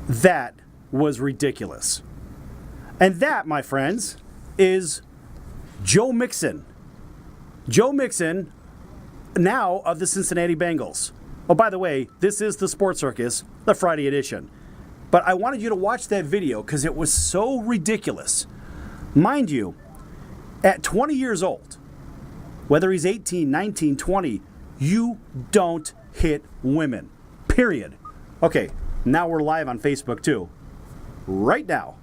That was ridiculous. And that, my friends, is Joe Mixon. Joe Mixon, now of the Cincinnati Bengals. Oh, by the way, this is the Sports Circus, the Friday edition. But I wanted you to watch that video because it was so ridiculous. Mind you, at 20 years old, whether he's 18, 19, 20, you don't hit women. Period. Okay, now we're live on Facebook too. Right now.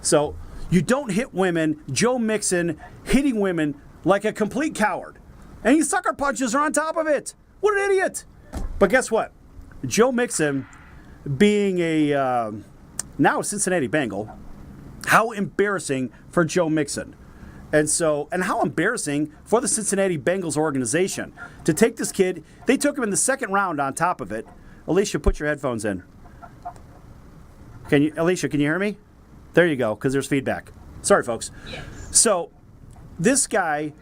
So, you don't hit women. Joe Mixon hitting women like a complete coward. And these sucker punches are on top of it. What an idiot. But guess what? Joe Mixon, being a now a Cincinnati Bengal, how embarrassing for Joe Mixon. And how embarrassing for the Cincinnati Bengals organization to take this kid. They took him in the second round on top of it. Alicia, put your headphones in. Alicia, can you hear me? There you go, because there's feedback. Sorry, folks. Yes. So, this guy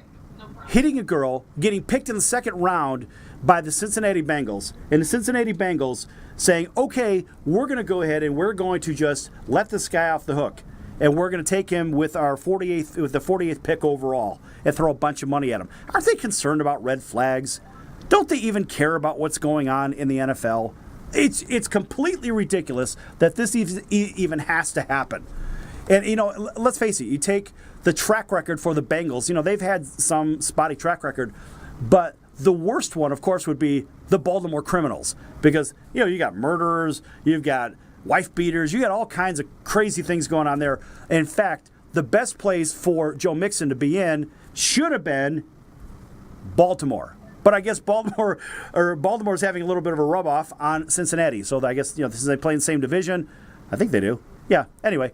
hitting a girl, getting picked in the second round by the Cincinnati Bengals, and the Cincinnati Bengals saying, okay, we're going to go ahead and we're going to just let this guy off the hook, and we're going to take him with the 48th pick overall and throw a bunch of money at him. Aren't they concerned about red flags? Don't they even care about what's going on in the NFL? It's completely ridiculous that this even has to happen. And, let's face it, you take the track record for the Bengals. They've had some spotty track record, but the worst one, of course, would be the Baltimore Criminals. Because, you got murderers, you've got wife beaters, you got all kinds of crazy things going on there. In fact, the best place for Joe Mixon to be in should have been Baltimore. But I guess Baltimore's having a little bit of a rub-off on Cincinnati. So I guess, since they play in the same division, I think they do. Yeah, anyway.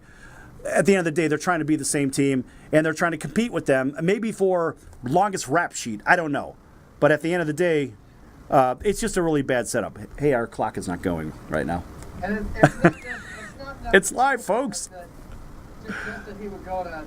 At the end of the day, they're trying to be the same team, and they're trying to compete with them, maybe for longest rap sheet. I don't know. But at the end of the day, it's just a really bad setup. Hey, our clock is not going right now. And it's not it's live, folks. Just that he would go to,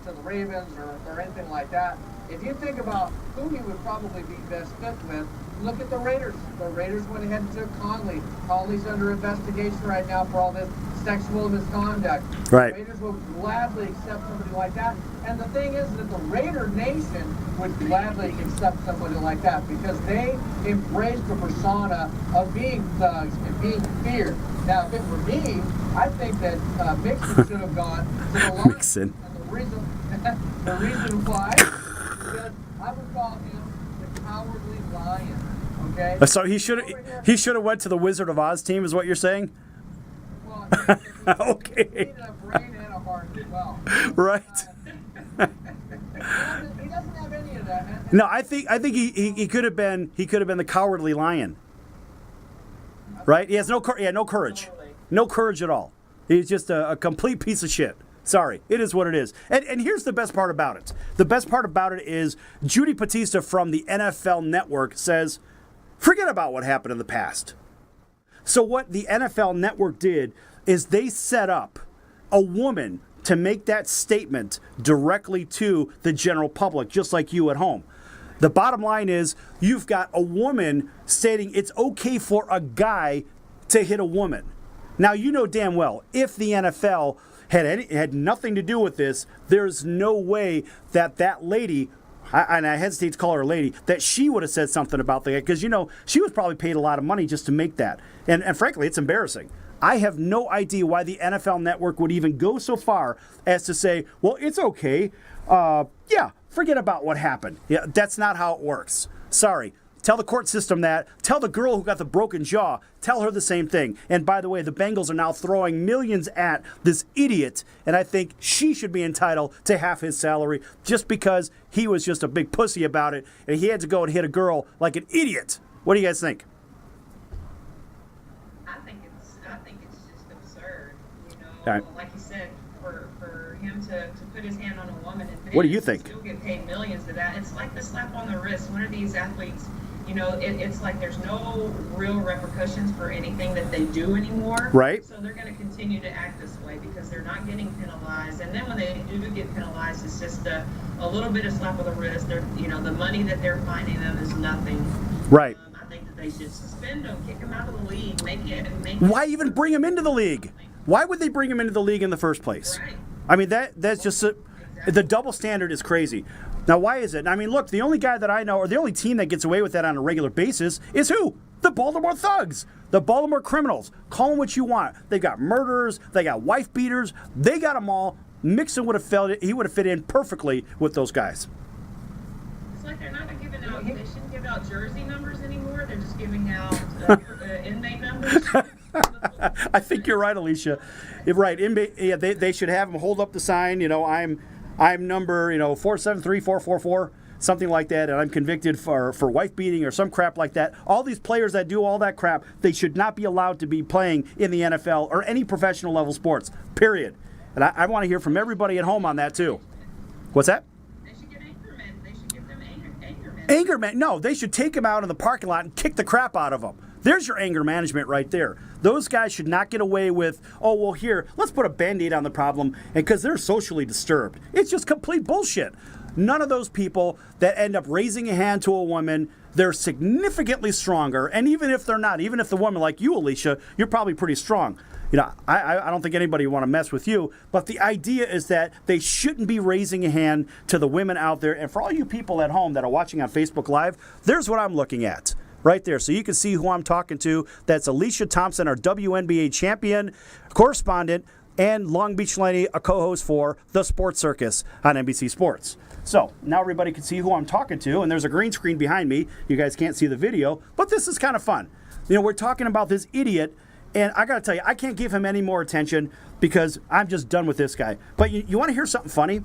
to the Ravens or anything like that. If you think about who he would probably be best fit with, look at the Raiders. The Raiders went ahead and took Conley. Conley's under investigation right now for all this sexual misconduct. Right. The Raiders will gladly accept somebody like that. And the thing is that the Raider Nation would gladly accept somebody like that because they embrace the persona of being thugs and being feared. Now, if it were me, I think that Mixon should have gone to the line. Mixon. And the reason why is because I would call him the cowardly lion. Okay. So he should have went to the Wizard of Oz team, is what you're saying? Well, okay. He needed a brain and a heart as well. Right. He doesn't have any of that. No, I think he could have been the cowardly lion. Right? He has no courage. No courage at all. He's just a complete piece of shit. Sorry, it is what it is. And here's the best part about it. The best part about it is Judy Battista from the NFL Network says, forget about what happened in the past. So what the NFL Network did is they set up a woman to make that statement directly to the general public, just like you at home. The bottom line is you've got a woman stating it's okay for a guy to hit a woman. Now, you know damn well, if the NFL had nothing to do with this, there's no way that lady, and I hesitate to call her a lady, that she would have said something about that, because, she was probably paid a lot of money just to make that. And frankly, it's embarrassing. I have no idea why the NFL Network would even go so far as to say, well, it's okay. Forget about what happened. Yeah, that's not how it works. Sorry. Tell the court system that. Tell the girl who got the broken jaw. Tell her the same thing. And by the way, the Bengals are now throwing millions at this idiot, and I think she should be entitled to half his salary just because he was just a big pussy about it, and he had to go and hit a girl like an idiot. What do you guys think? I think it's just absurd. Right. Like you said, for him to put his hand on a woman and what do you think? Still get paid millions of that. It's like the slap on the wrist. One of these athletes, it's like there's no real repercussions for anything that they do anymore. Right. So they're going to continue to act this way because they're not getting penalized. And then when they do get penalized, it's just a little bit of slap on the wrist. The money that they're finding them is nothing. Right. I I think that they should suspend him, kick him out of the league, make Why even bring him into the league? Why would they bring him into the league in the first place? Right. I mean, that's just the double standard is crazy. Now, why is it? I mean, look, the only guy that I know, or the only team that gets away with that on a regular basis is who? The Baltimore Thugs, the Baltimore Criminals. Call them what you want. They got murderers, they got wife beaters, they got them all. Mixon would have he would have fit in perfectly with those guys. It's like they're not giving out, they shouldn't give out jersey numbers anymore. They're just giving out inmate numbers. I think you're right, Alicia. You're right. Yeah, they should have them hold up the sign. You know, I'm number 473444, something like that, and I'm convicted for wife beating or some crap like that. All these players that do all that crap, they should not be allowed to be playing in the NFL or any professional level sports. Period. And I want to hear from everybody at home on that too. What's that? They should get anchormen. They should give them anchormen. Anger no, they should take them out in the parking lot and kick the crap out of them. There's your anger management right there. Those guys should not get away with, oh, well, here, let's put a Band-Aid on the problem, and because they're socially disturbed. It's just complete bullshit. None of those people that end up raising a hand to a woman, they're significantly stronger, and even if they're not, even if the woman, like you, Alicia, you're probably pretty strong. You know, I don't think anybody would want to mess with you, but the idea is that they shouldn't be raising a hand to the women out there. And for all you people at home that are watching on Facebook Live, there's what I'm looking at right there. So you can see who I'm talking to. That's Alicia Thompson, our WNBA champion, correspondent, and Long Beach Lenny, a co-host for The Sports Circus on NBC Sports. So now everybody can see who I'm talking to, and there's a green screen behind me. You guys can't see the video, but this is kind of fun. You know, we're talking about this idiot. And I got to tell you, I can't give him any more attention because I'm just done with this guy. But you want to hear something funny?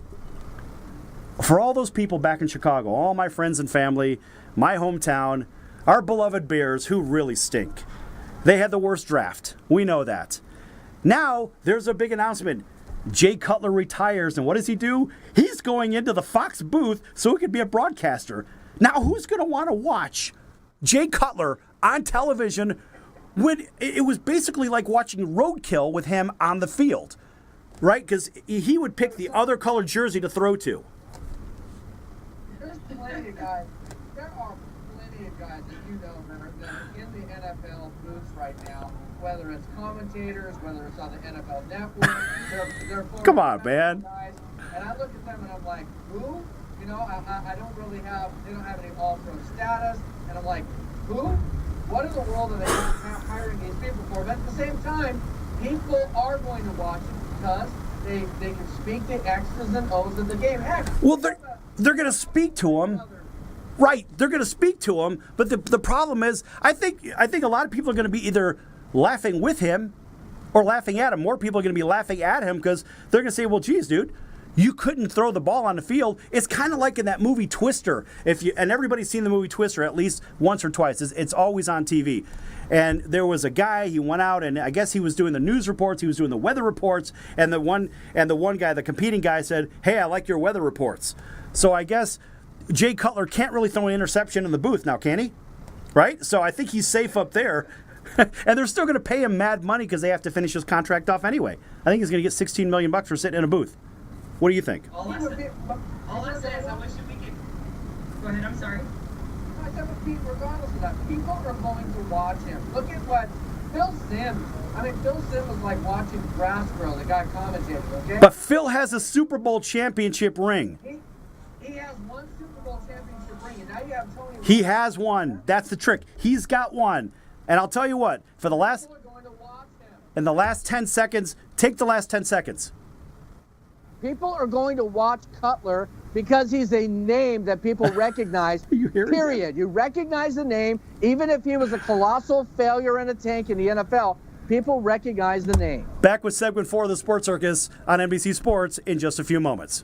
For all those people back in Chicago, all my friends and family, my hometown, our beloved Bears who really stink. They had the worst draft. We know that. Now, there's a big announcement. Jay Cutler retires, and what does he do? He's going into the Fox booth so he could be a broadcaster. Now, who's going to want to watch Jay Cutler on television when it was basically like watching roadkill with him on the field, right? Because he would pick the other colored jersey to throw to. There's plenty of guys. There are plenty of guys that you know that are in the NFL booths right now, whether it's commentators, whether it's on the NFL Network. They're Come on, man. Guys, and I look at them and I'm like, who? You know, I don't really have. They don't have any All-Pro status, and I'm like, who? What in the world are they hiring these people for? But at the same time, people are going to watch it because they can speak the X's and O's of the game. Heck, well, they're going to speak to him. Right, they're going to speak to him, but the problem is, I think a lot of people are going to be either laughing with him or laughing at him. More people are going to be laughing at him because they're going to say, well, geez, dude, you couldn't throw the ball on the field. It's kind of like in that movie Twister. And everybody's seen the movie Twister at least once or twice. It's always on TV. And there was a guy, he went out and I guess he was doing the news reports, he was doing the weather reports, and the one guy, the competing guy said, hey, I like your weather reports. So I guess Jay Cutler can't really throw an interception in the booth now, can he? Right? So I think he's safe up there. And they're still going to pay him mad money because they have to finish his contract off anyway. I think he's going to get $16 million for sitting in a booth. What do you think? All I say is I wish we could. Go ahead, I'm sorry. I said, but Pete, regardless of that, people are going to watch him. Look at what Phil Simms. I mean, Phil Simms was like watching grass grow. The guy commentating, okay? But Phil has a Super Bowl championship ring. He has one Super Bowl championship ring, and now you have Tony. He has one. That's the trick. He's got one. And I'll tell you what, for the last, People are going to watch him. in the last 10 seconds, take the last 10 seconds. People are going to watch Cutler because he's a name that people recognize, You hearing period. You recognize the name, even if he was a colossal failure in a tank in the NFL, people recognize the name. Back with segment 4 of the Sports Circus on NBC Sports in just a few moments.